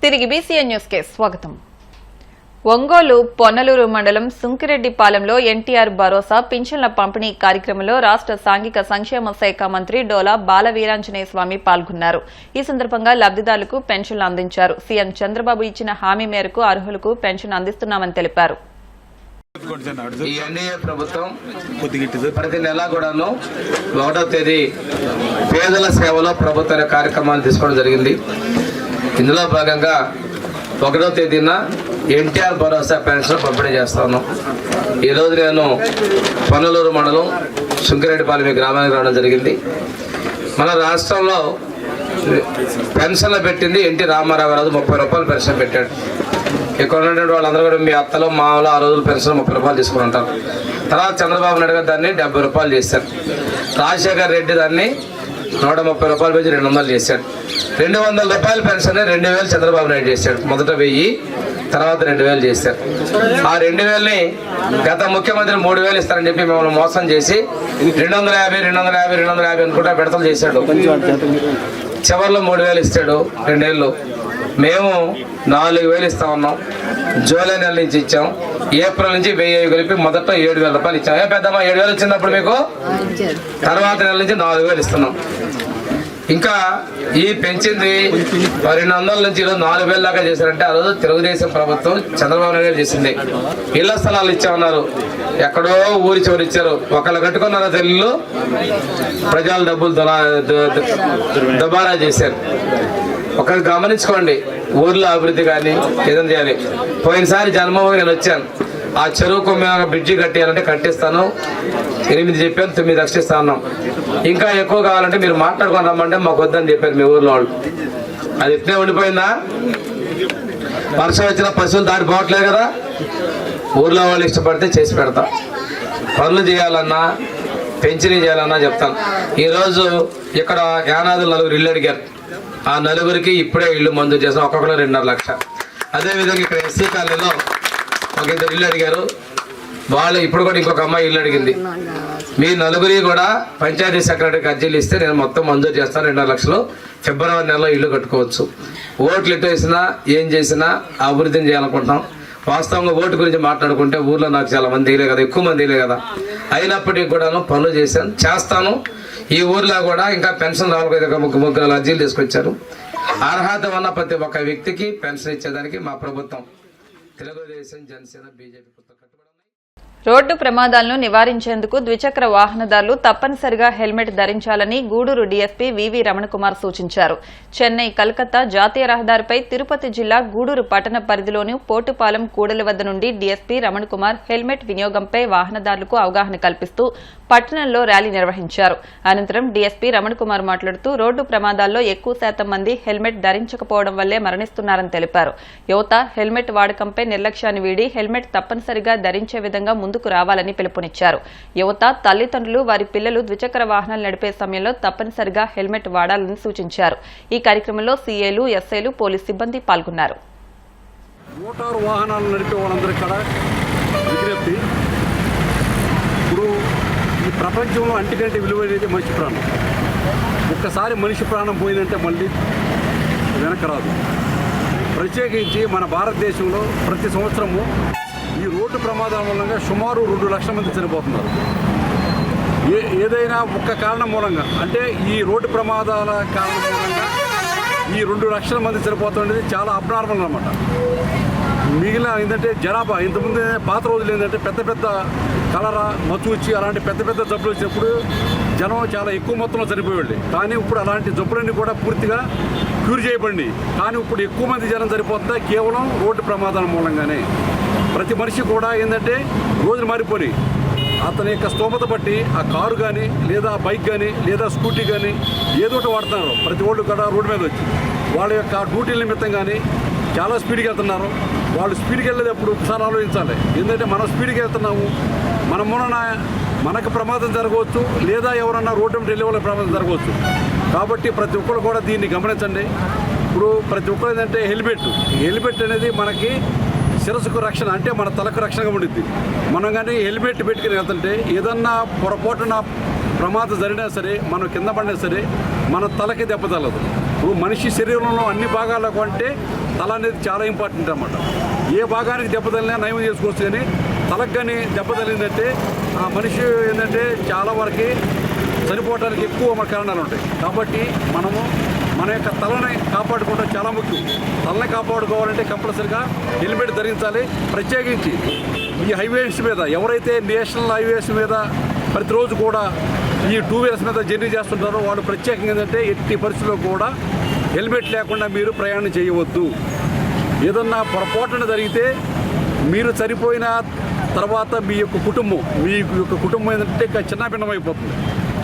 తిరిగి BCN news కి స్వాగతం. ఒంగోలు పొన్నలూరు మండలం సుంకిరెడ్డిపాలెంలో ఎన్టీఆర్ భరోసా పింఛన్ల పంపిణీ కార్యక్రమంలో రాష్ట్ర సాంఘిక సంక్షేమ శాఖ మంత్రి డోలా బాలవీరాంజనేయ స్వామి పాల్గొన్నారు. ఈ సందర్భంగా లబ్దిదారులకు పెన్షన్లు అందించారు. సీఎం చంద్రబాబు ఇచ్చిన హామీ మేరకు అర్హులకు పెన్షన్ అందిస్తున్నామని తెలిపారు. ఈ ఎన్డీఏ ప్రభుత్వం ప్రతి నెల కూడాను 1వ తేదీ పేదల సేవలో ప్రభుత్వ కార్యక్రమాలు తీసుకోవడం జరిగింది. ఇందులో భాగంగా 1వ తేదీన ఎన్టీఆర్ భరోసా పెన్షన్ పంపిణీ చేస్తాను. ఈరోజు నేను పొన్నలూరు మండలం సుంకిరెడ్డిపాలెం గ్రామానికి రావడం జరిగింది. మన రాష్ట్రంలో పెన్షన్లు పెట్టింది ఎన్టీ రామారావు గారు 30 రూపాయలు పెన్షన్ పెట్టాడు. ఇక్కడ ఉన్నటువంటి వాళ్ళందరూ కూడా మీ అత్తలు మామూలు ఆ రోజులు పెన్షన్ 30 రూపాయలు తీసుకుని ఉంటారు. తర్వాత చంద్రబాబు నాయుడు గారు దాన్ని 70 రూపాయలు చేశారు. రాజశేఖర్ రెడ్డి దాన్ని 130 రూపాయలు పెంచి 200 చేశాడు. 200 రూపాయల పెన్షన్ 2000 చంద్రబాబు నాయుడు చేశాడు. మొదట 1000, తర్వాత 2000 చేశారు. ఆ 2000ని గత ముఖ్యమంత్రి 3000 ఇస్తారని చెప్పి మిమ్మల్ని మోసం చేసి 250 అనుకుంటా విడతలు చేశాడు. చివరిలో 3000 ఇస్తాడు. 2 ఏళ్ళు మేము 4000 ఇస్తా ఉన్నాం. జూలై నెల నుంచి ఇచ్చాం. ఏప్రిల్ నుంచి 1000 కలిపి మొదట 7000 రూపాయలు ఇచ్చాం. పెద్దమ్మా 7000 వచ్చినప్పుడు మీకు తర్వాత నెల నుంచి 4000 ఇస్తున్నాం. ఇంకా ఈ పెంచింది 200 నుంచి 4000 దాకా చేశారంటే ఆ రోజు తెలుగుదేశం ప్రభుత్వం చంద్రబాబు నాయుడు చేసింది. ఇళ్ల స్థలాలు ఇచ్చామన్నారు. ఎక్కడో ఊరి చివరి ఇచ్చారు. ఒకళ్ళు కట్టుకున్నారు తెల్లు ప్రజల డబ్బులు దుబారా చేశారు. ఒకరు గమనించుకోండి, ఊర్లో అభివృద్ధి కానీ ఏదైనా చేయాలి. పోయినసారి జన్మభూమి నేను వచ్చాను. ఆ చెరువుకు మేము బ్రిడ్జి కట్టేయాలంటే కట్టిస్తాను. 8 చెప్పాను, 9 రక్షిస్తా ఉన్నాం. ఇంకా ఎక్కువ కావాలంటే మీరు మాట్లాడుకొని రమ్మంటే మాకు వద్దని చెప్పారు మీ ఊర్లో వాళ్ళు. అది ఇట్లే ఉండిపోయిందా? వర్షం వచ్చిన పశువులు దాటిపోవట్లేదు కదా. ఊర్లో వాళ్ళు ఇష్టపడితే చేసి పెడతాం. పనులు చేయాలన్నా పెన్షన్ చేయాలన్నా చెప్తాను. ఈరోజు ఇక్కడ యానాదులు 4 ఇళ్ళు అడిగారు. ఆ 4గురికి ఇప్పుడే ఇల్లు మంజూరు చేసాం. ఒక్కొక్కరు 2.5 లక్షలు. అదేవిధంగా ఇక్కడ ఎస్సీ కాలనీలో ఒక 2 ఇళ్ళు అడిగారు. వాళ్ళు ఇప్పుడు కూడా ఇంకొక అమ్మాయి ఇల్లు అడిగింది. మీ 4గురికి కూడా పంచాయతీ సెక్రటరీకి అర్జీలు ఇస్తే నేను మొత్తం మంజూరు చేస్తాను. 2.5 లక్షలు ఫిబ్రవరి నెలలో ఇల్లు కట్టుకోవచ్చు. ఓట్లు ఎటు వేసినా ఏం చేసినా అభివృద్ధిని చేయాలనుకుంటాం. వాస్తవంగా ఓటు గురించి మాట్లాడుకుంటే ఊర్లో నాకు చాలా మంది దిగలే కదా, ఎక్కువ మంది దిగలే కదా. అయినప్పటికీ కూడాను పనులు చేస్తాను. ఈ ఊర్లో కూడా ఇంకా పెన్షన్ రావాలి. 3 అర్జీలు తీసుకొచ్చారు. అర్హత ఉన్న ప్రతి ఒక్క వ్యక్తికి పెన్షన్ ఇచ్చేదానికి మా ప్రభుత్వం తెలుగుదేశం, జనసేన, బీజేపీ కట్టుబడి. రోడ్డు ప్రమాదాలను నివారించేందుకు ద్విచక్ర వాహనదారులు తప్పనిసరిగా హెల్మెట్ ధరించాలని గూడూరు డీఎస్పీ వివి రమణకుమార్ సూచించారు. చెన్నై కలకత్తా జాతీయ రహదారిపై తిరుపతి జిల్లా గూడూరు పట్టణ పరిధిలోని పోటుపాలెం కూడలి వద్ద నుండి డీఎస్పీ రమణకుమార్ హెల్మెట్ వినియోగంపై వాహనదారులకు అవగాహన కల్పిస్తూ పట్టణంలో ర్యాలీ నిర్వహించారు. అనంతరం డీఎస్పీ రమణకుమార్ మాట్లాడుతూ రోడ్డు ప్రమాదాల్లో ఎక్కువ శాతం మంది హెల్మెట్ ధరించకపోవడం వల్లే మరణిస్తున్నారని తెలిపారు. యువత హెల్మెట్ వాడకంపై నిర్లక్ష్యాన్ని వీడి హెల్మెట్ తప్పనిసరిగా ధరించే విధంగా ముందుకు రావాలని పిలుపునిచ్చారు. యువత, తల్లిదండ్రులు వారి పిల్లలు ద్విచక్ర వాహనాలు నడిపే సమయంలో తప్పనిసరిగా హెల్మెట్ వాడాలని సూచించారు. ఈ కార్యక్రమంలో సీఏలు, ఎస్ఐలు, పోలీస్ సిబ్బంది పాల్గొన్నారు. మోటారు వాహనాలు నడిపే వాళ్ళందరికీ కూడా విజ్ఞప్తి. ఇప్పుడు ఈ ప్రపంచంలో అంటికంటే విలువైనది మనిషి ప్రాణం. ఒక్కసారి మనిషి ప్రాణం పోయిందంటే మళ్ళీ వెనక రాదు. ప్రత్యేకించి మన భారతదేశంలో ప్రతి సంవత్సరము ఈ రోడ్డు ప్రమాదాల మూలంగా సుమారు 2 లక్షల మంది చనిపోతున్నారు. ఏదైనా ఒక్క కారణం మూలంగా, అంటే ఈ రోడ్డు ప్రమాదాల కారణం మూలంగా ఈ 2 లక్షల మంది చనిపోతున్నది చాలా అబ్నార్మల్ అన్నమాట. మిగిలిన ఏంటంటే జనాభా ఇంతకుముందు పాత రోజులు ఏంటంటే పెద్ద కలరా, మత్తు అలాంటి పెద్ద జబ్బులు వచ్చినప్పుడు జనం చాలా ఎక్కువ మొత్తంలో చనిపోయేవాళ్ళు. కానీ ఇప్పుడు అలాంటి జబ్బులన్నీ కూడా పూర్తిగా క్యూర్ చేయబడి, కానీ ఇప్పుడు ఎక్కువ మంది జనం చనిపోతుందా కేవలం రోడ్డు ప్రమాదాల మూలంగానే. ప్రతి మనిషి కూడా ఏంటంటే రోజులు మారిపోయి అతని యొక్క స్తోమత బట్టి ఆ కారు కానీ లేదా బైక్ కానీ లేదా స్కూటీ కానీ ఏదో ఒకటి వాడుతున్నారు. ప్రతి వాళ్ళు కూడా రోడ్డు మీద వచ్చి వాళ్ళ యొక్క డ్యూటీల నిమిత్తం కానీ చాలా స్పీడ్గా వెళ్తున్నారు. వాళ్ళు స్పీడ్కి వెళ్ళేటప్పుడు ఒకసారి ఆలోచించాలి. ఎందుకంటే మనం స్పీడ్కి వెళ్తున్నాము, మన మూలన మనకు ప్రమాదం జరగవచ్చు, లేదా ఎవరన్నా రోడ్డు మీద వెళ్ళే వాళ్ళ ప్రమాదం జరగవచ్చు. కాబట్టి ప్రతి ఒక్కరు కూడా దీన్ని గమనించండి. ఇప్పుడు ప్రతి ఒక్కరు ఏంటంటే హెల్మెట్ అనేది మనకి శిరస్సుకు రక్షణ, అంటే మన తలకు రక్షణగా ఉండిద్ది. మనం కానీ హెల్మెట్ పెట్టుకుని వెళ్తుంటే ఏదన్నా పొరపాటున ప్రమాదం జరిగినా సరే, మనం కింద పడినా సరే మన తలకి దెబ్బ తగలదు. ఇప్పుడు మనిషి శరీరంలో అన్ని భాగాలకు అంటే తల అనేది చాలా ఇంపార్టెంట్ అన్నమాట. ఏ భాగానికి దెబ్బతలినా నయం చేసుకోవచ్చు, కానీ తలకు కానీ దెబ్బతలిందంటే ఆ మనిషి ఏంటంటే చాలా వరకు చనిపోవడానికి ఎక్కువ మన కారణాలు ఉంటాయి. కాబట్టి మనము మన యొక్క తలని కాపాడుకోవడం చాలా ముఖ్యం. తలని కాపాడుకోవాలంటే కంపల్సరిగా హెల్మెట్ ధరించాలి. ప్రత్యేకించి ఈ హైవేస్ మీద ఎవరైతే నేషనల్ హైవేస్ మీద ప్రతిరోజు కూడా ఈ 2 వీలర్స్ మీద జర్నీ చేస్తుంటారో వాళ్ళు ప్రత్యేకంగా ఏంటంటే ఎట్టి పరిస్థితుల్లో కూడా హెల్మెట్ లేకుండా మీరు ప్రయాణం చేయవద్దు. ఏదన్నా పొరపాటున జరిగితే మీరు చనిపోయిన తర్వాత మీ యొక్క కుటుంబం ఏంటంటే చిన్నభిన్నమైపోతుంది.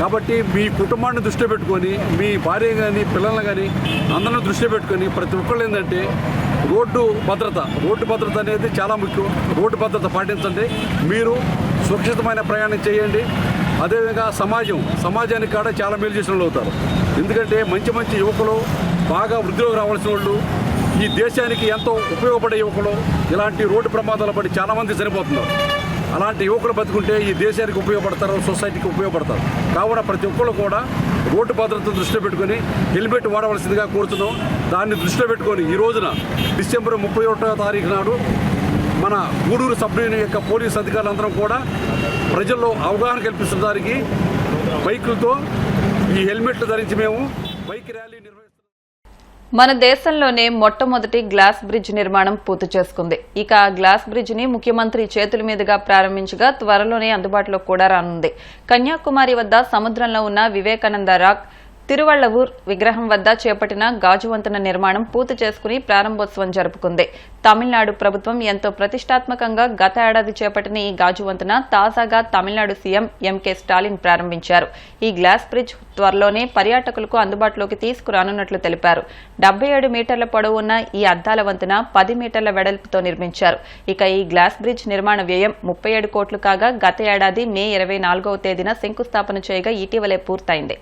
కాబట్టి మీ కుటుంబాన్ని దృష్టిలో పెట్టుకొని మీ భార్య కానీ పిల్లల్ని కానీ అందరిని దృష్టిలో పెట్టుకొని ప్రతి ఒక్కళ్ళు ఏంటంటే రోడ్డు భద్రత అనేది చాలా ముఖ్యం. రోడ్డు భద్రత పాటించండి. మీరు సురక్షితమైన ప్రయాణం చేయండి. అదేవిధంగా సమాజానికి కూడా చాలా మేలు చేసిన వాళ్ళు అవుతారు. ఎందుకంటే మంచి యువకులు బాగా వృద్ధిలోకి రావాల్సిన వాళ్ళు, ఈ దేశానికి ఎంతో ఉపయోగపడే యువకులు ఇలాంటి రోడ్డు ప్రమాదాలు పడి చాలామంది చనిపోతున్నారు. అలాంటి యువకులు బతుకుంటే ఈ దేశానికి ఉపయోగపడతారు, సొసైటీకి ఉపయోగపడతారు. కావున ప్రతి ఒక్కరు కూడా రోడ్డు భద్రతను దృష్టిలో పెట్టుకొని హెల్మెట్ వాడవలసిందిగా కోరుతున్నాం. దాన్ని దృష్టిలో పెట్టుకొని ఈ రోజున డిసెంబర్ 31వ తారీఖు నాడు మన గూడూరు సబ్ డివిజన్ యొక్క పోలీసు అధికారులందరం కూడా ప్రజల్లో అవగాహన కల్పించడానికి బైకులతో ఈ హెల్మెట్లు ధరించి మేము బైక్ ర్యాలీ నిర్వహిస్తున్నాం. మన దేశంలోనే మొట్టమొదటి గ్లాస్ బ్రిడ్జ్ నిర్మాణం పూర్తి చేసుకుంది. ఇక ఆ గ్లాస్ బ్రిడ్జ్ ని ముఖ్యమంత్రి చేతుల మీదుగా ప్రారంభించగా త్వరలోనే అందుబాటులో కూడా రానుంది. కన్యాకుమారి వద్ద సముద్రంలో ఉన్న వివేకానంద రాక్ తిరువళ్లవూర్ విగ్రహం వద్ద చేపట్టిన గాజు వంతెన నిర్మాణం పూర్తి చేసుకుని ప్రారంభోత్సవం జరుపుకుంది. తమిళనాడు ప్రభుత్వం ఎంతో ప్రతిష్టాత్మకంగా గత ఏడాది చేపట్టిన ఈ గాజు వంతెన తాజాగా తమిళనాడు సీఎం ఎంకే స్టాలిన్ ప్రారంభించారు. ఈ గ్లాస్ బ్రిడ్జ్ త్వరలోనే పర్యాటకులకు అందుబాటులోకి తీసుకురానున్నట్లు తెలిపారు. 77 మీటర్ల పొడవు ఉన్న ఈ అద్దాల వంతెన 10 మీటర్ల వెడల్పుతో నిర్మించారు. ఇక ఈ గ్లాస్ బ్రిడ్జ్ నిర్మాణ వ్యయం 37 కోట్లు కాగా గత ఏడాది మే 24వ తేదీన శంకుస్థాపన చేయగా ఇటీవలే పూర్తయింది.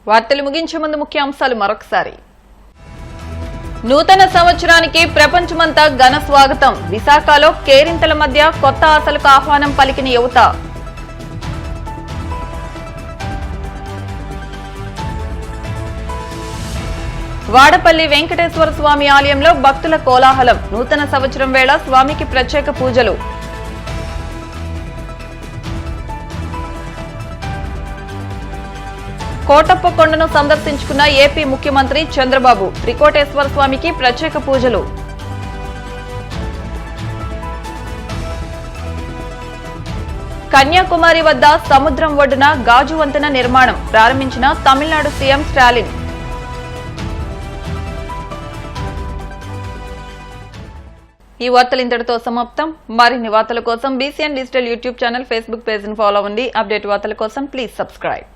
వార్తలు ముగించే ముందు ముఖ్యాంశాలు మరొకసారి. నూతన సంవత్సరానికి ప్రపంచమంతా ఘన స్వాగతం. విశాఖలో కేరింతల మధ్య కొత్త ఆశలకు ఆహ్వానం పలికిన యువత. వాడపల్లి వెంకటేశ్వర స్వామి ఆలయంలో భక్తుల కోలాహలం. నూతన సంవత్సరం వేళ స్వామికి ప్రత్యేక పూజలు. కోటప్ప కొండను సందర్శించుకున్న ఏపీ ముఖ్యమంత్రి చంద్రబాబు. త్రికోటేశ్వర స్వామికి ప్రత్యేక పూజలు. కన్యాకుమారి వద్ద సముద్రం ఒడ్డున గాజు వంతెన నిర్మాణం ప్రారంభించిన తమిళనాడు సీఎం స్టాలిన్. ఈ వార్తలు ఇంతటితో సమాప్తం. మరిన్ని వార్తల కోసం BCN digital YouTube channel, Facebook page ను ఫాలో అవ్వండి. అప్డేట్ వార్తల కోసం ప్లీజ్ సబ్స్క్రైబ్.